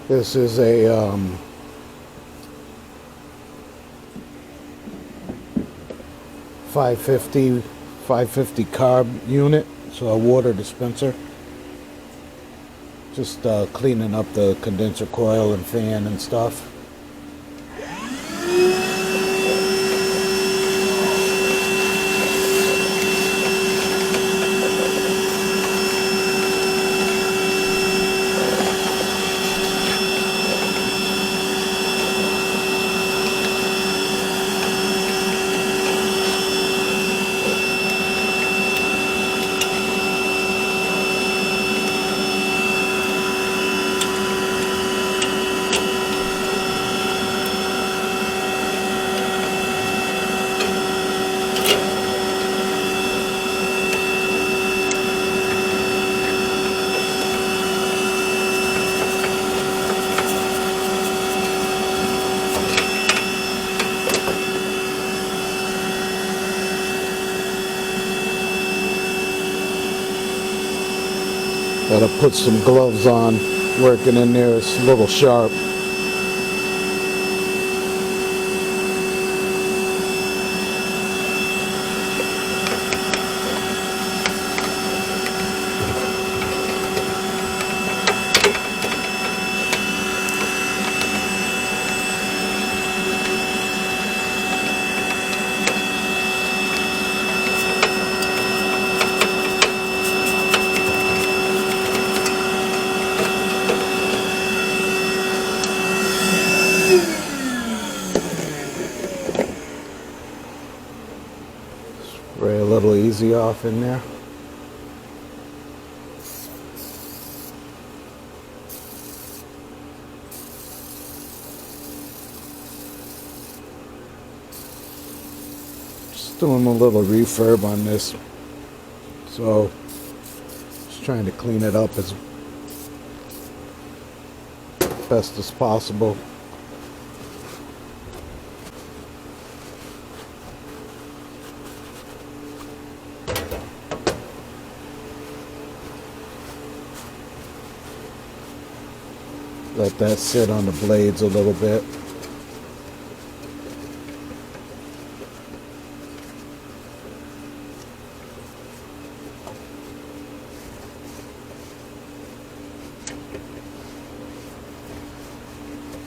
This is a 550 carb unit, so a water dispenser. Just cleaning up the condenser coil and fan and stuff. Gotta put some gloves on. Working in there is a little sharp. Spray a little easy off in there. Just doing a little refurb on this, so just trying to clean it up as best as possible. Let that sit on the blades a little bit.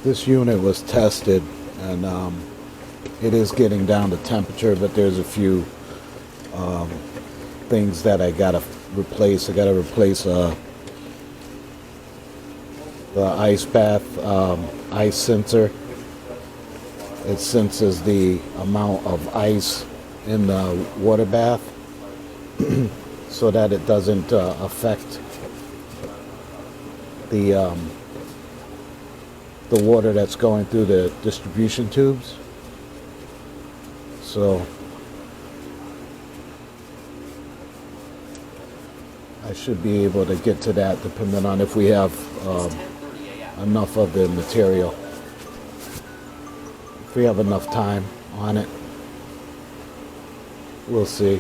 This unit was tested, and it is getting down to temperature, but there's a few things that I gotta replace. I gotta replace the ice bath ice sensor. It senses the amount of ice in the water bath so that it doesn't affect the water that's going through the distribution tubes. So I should be able to get to that depending on if we have enough of the material. If we have enough time on it, we'll see.